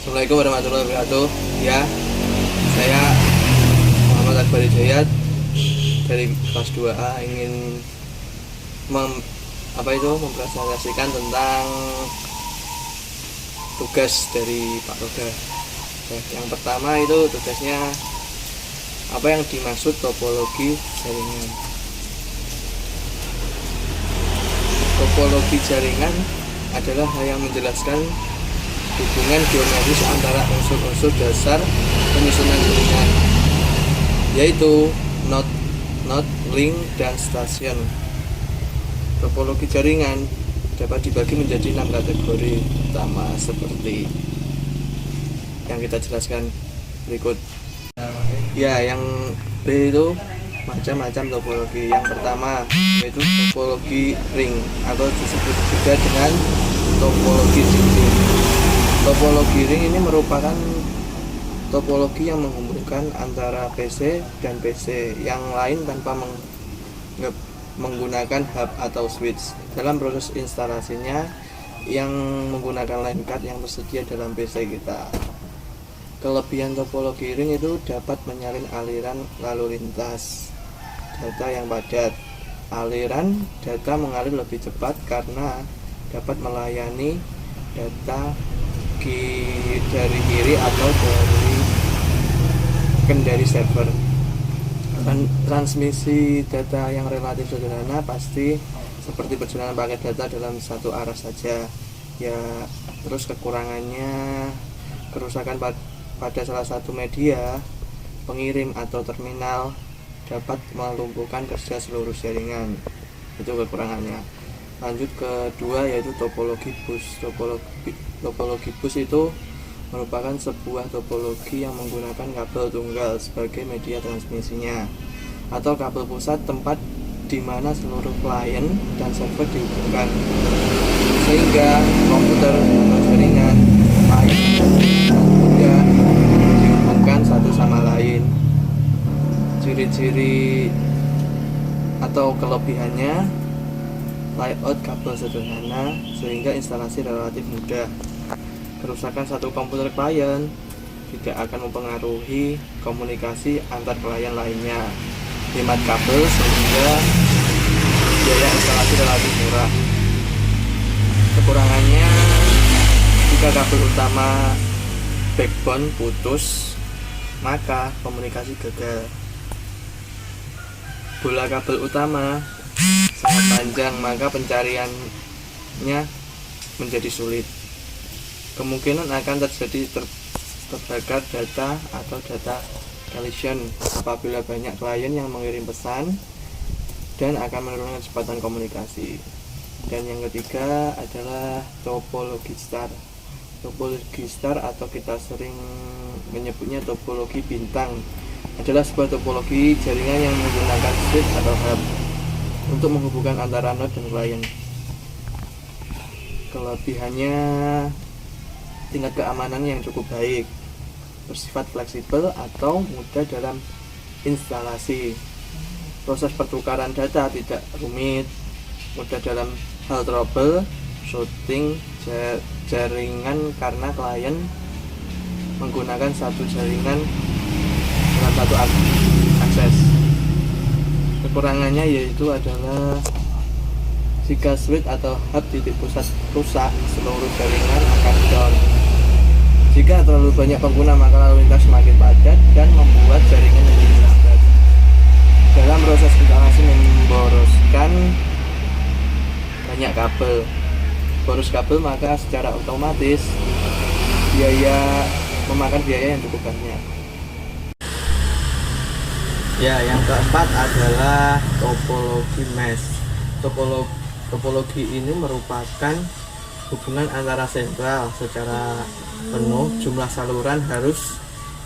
Assalamualaikum warahmatullahi wabarakatuh. Ya, saya Muhammad Akbar Hidayat dari kelas 2A ingin mempresentasikan tentang tugas dari Pak Toga. Yang pertama itu tugasnya apa yang dimaksud topologi jaringan. Topologi jaringan adalah hal yang menjelaskan hubungan geometris antara unsur-unsur dasar penyusunan jaringan, yaitu node, link, dan stasiun. Topologi jaringan dapat dibagi menjadi 6 kategori utama seperti yang kita jelaskan berikut. Ya, yang B itu macam-macam topologi. Yang pertama yaitu topologi ring atau disebut juga dengan topologi cincin. Topologi ring ini merupakan topologi yang menghubungkan antara PC dan PC yang lain tanpa menggunakan hub atau switch. Dalam proses instalasinya yang menggunakan line card yang tersedia dalam PC kita. Kelebihan topologi ring itu dapat menyalin aliran lalu lintas data yang padat. Aliran data mengalir lebih cepat karena dapat melayani data dari kiri atau dari kendari server. Transmisi data yang relatif sederhana pasti seperti perjalanan paket data dalam satu arah saja. Ya, terus kekurangannya kerusakan pada salah satu media pengirim atau terminal dapat melumpuhkan kerja seluruh jaringan. Itu kekurangannya. Lanjut kedua yaitu topologi bus. Topologi bus itu merupakan sebuah topologi yang menggunakan kabel tunggal sebagai media transmisinya atau kabel pusat tempat di mana seluruh klien dan server dihubungkan, sehingga komputer atau jaringan lain mudah dihubungkan satu sama lain. Ciri-ciri atau kelebihannya: layout kabel sederhana sehingga instalasi relatif mudah. Kerusakan satu komputer klien tidak akan mempengaruhi komunikasi antar klien lainnya. Hemat kabel sehingga biaya instalasi relatif murah. Kekurangannya, jika kabel utama backbone putus, maka komunikasi gagal. Bola kabel utama sangat panjang, maka pencariannya menjadi sulit. Kemungkinan akan terjadi terbakar data atau data collision apabila banyak klien yang mengirim pesan dan akan menurunkan kecepatan komunikasi. Dan yang ketiga adalah topologi star. Topologi star atau kita sering menyebutnya topologi bintang adalah sebuah topologi jaringan yang menggunakan switch atau hub untuk menghubungkan antara node dan klien. Kelebihannya, tingkat keamanan yang cukup baik, bersifat fleksibel atau mudah dalam instalasi. Proses pertukaran data tidak rumit, mudah dalam hal troubleshooting jaringan karena klien menggunakan satu jaringan dalam satu akses. Kekurangannya yaitu adalah jika switch atau hub titik pusat rusak, seluruh jaringan akan down. Jika terlalu banyak pengguna, maka lalu lintas semakin padat dan membuat jaringan menjadi lambat. Dalam proses instalasi memboroskan banyak kabel. Boros kabel maka secara otomatis memakan biaya yang cukup banyak. Ya, yang keempat adalah topologi mesh. Topologi ini merupakan hubungan antara sentral secara penuh. Jumlah saluran harus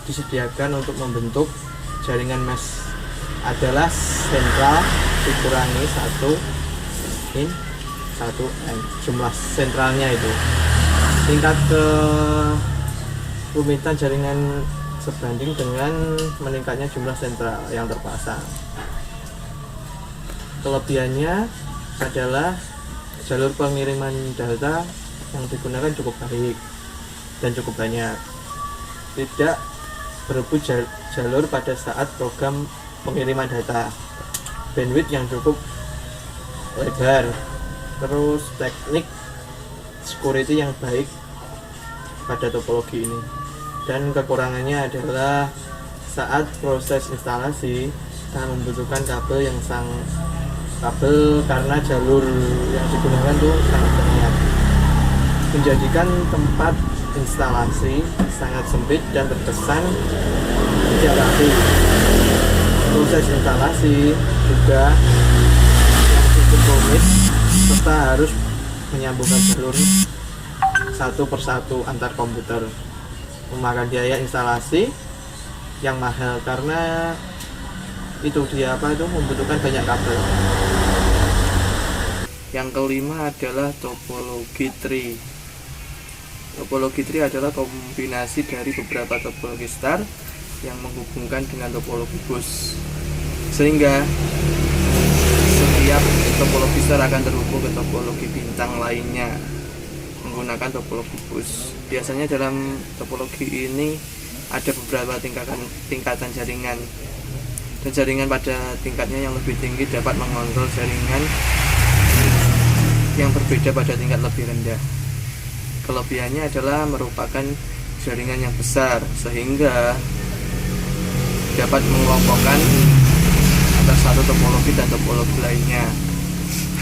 disediakan untuk membentuk jaringan mesh adalah sentral dikurangi 1 in 1 n. Jumlah sentralnya itu. Tingkat kerumitan jaringan sebanding dengan meningkatnya jumlah sentral yang terpasang. Kelebihannya adalah jalur pengiriman data yang digunakan cukup baik dan cukup banyak. tidak berebut jalur pada saat program pengiriman data, bandwidth yang cukup lebar, terus teknik security yang baik pada topologi ini. Dan kekurangannya adalah saat proses instalasi kita membutuhkan kabel karena jalur yang digunakan tuh sangat banyak, menjadikan tempat instalasi sangat sempit dan terkesan tidak rapi. Proses instalasi juga yang cukup rumit serta harus menyambungkan jalur satu persatu antar komputer, memakan biaya instalasi yang mahal karena itu membutuhkan banyak kabel. Yang kelima adalah topologi tree. Topologi tree adalah kombinasi dari beberapa topologi star yang menghubungkan dengan topologi bus, sehingga setiap topologi star akan terhubung ke topologi bintang lainnya menggunakan topologi bus. Biasanya dalam topologi ini ada beberapa tingkatan jaringan, dan jaringan pada tingkatnya yang lebih tinggi dapat mengontrol jaringan yang berbeda pada tingkat lebih rendah. Kelebihannya adalah merupakan jaringan yang besar sehingga dapat mengelompokkan antara satu topologi dan topologi lainnya.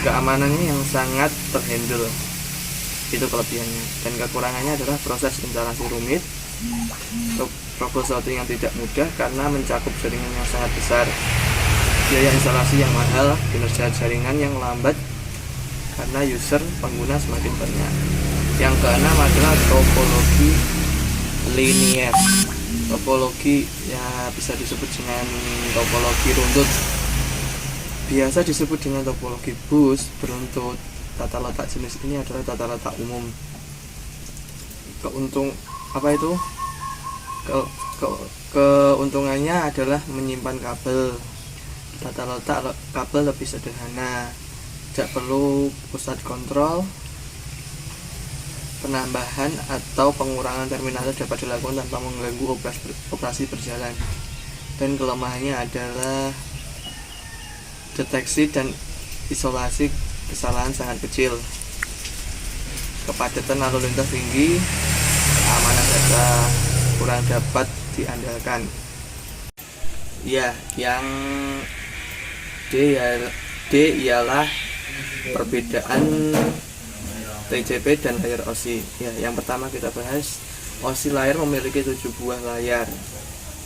Keamanannya yang sangat terhandle, itu kelebihannya. Dan kekurangannya adalah proses instalasi rumit, troubleshooting yang tidak mudah karena mencakup jaringan yang sangat besar, biaya instalasi yang mahal, kinerja jaringan yang lambat karena user pengguna semakin banyak. Yang keenam adalah topologi linear. Topologi ya bisa disebut dengan topologi runtut, biasa disebut dengan topologi bus beruntut. Tata letak jenis ini adalah tata letak umum. Keuntungannya adalah menyimpan kabel. Tata letak kabel lebih sederhana, tidak perlu pusat kontrol. Penambahan atau pengurangan terminal dapat dilakukan tanpa mengganggu operasi berjalan. Dan kelemahannya adalah deteksi dan isolasi kesalahan sangat kecil, kepadatan lalu lintas tinggi, keamanan data kurang dapat diandalkan. Ya, yang D ialah perbedaan TCP dan layar OSI. Ya, yang pertama kita bahas, OSI layar memiliki 7 buah layar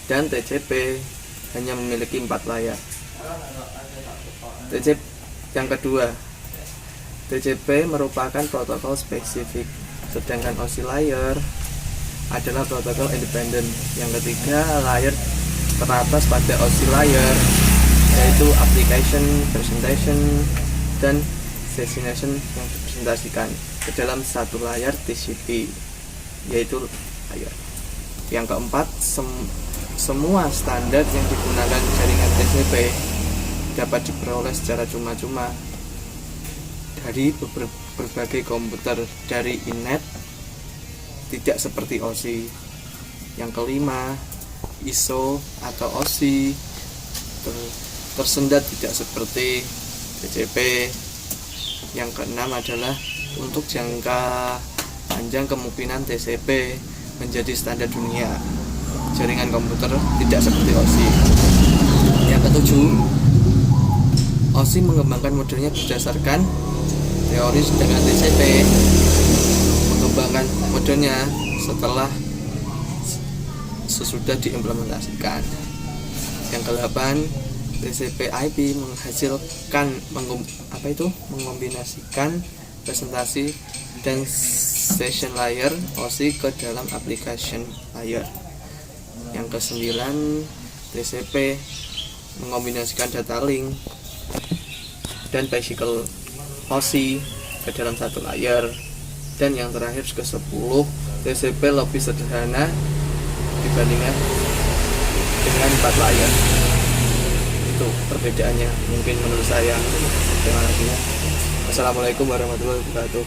dan TCP hanya memiliki 4 layar. Yang kedua, TCP merupakan protokol spesifik, sedangkan OSI layar adalah protokol independen. Yang ketiga, layar teratas pada OSI layar yaitu application, presentation, dan destination yang dipresentasikan ke dalam satu layar TCP, yaitu layar. Yang keempat, semua standar yang digunakan jaringan TCP dapat diperoleh secara cuma-cuma dari berbagai komputer dari internet, tidak seperti OSI. Yang kelima, ISO atau OSI tersendat tidak seperti TCP. Yang keenam adalah untuk jangka panjang kemungkinan TCP menjadi standar dunia jaringan komputer, tidak seperti OSI. Yang ketujuh, OSI mengembangkan modelnya berdasarkan teori, sedangkan TCP mengembangkan modelnya sesudah diimplementasikan. Yang ke-8, TCP/IP mengombinasikan presentasi dan session layer OSI ke dalam application layer. Yang ke-9, TCP mengombinasikan data link dan physical OSI ke dalam satu layer. Dan yang terakhir ke-10, TCP lebih sederhana dibandingkan dengan 4 layer. Itu perbedaannya mungkin menurut saya. Terima kasih. Assalamualaikum warahmatullahi wabarakatuh.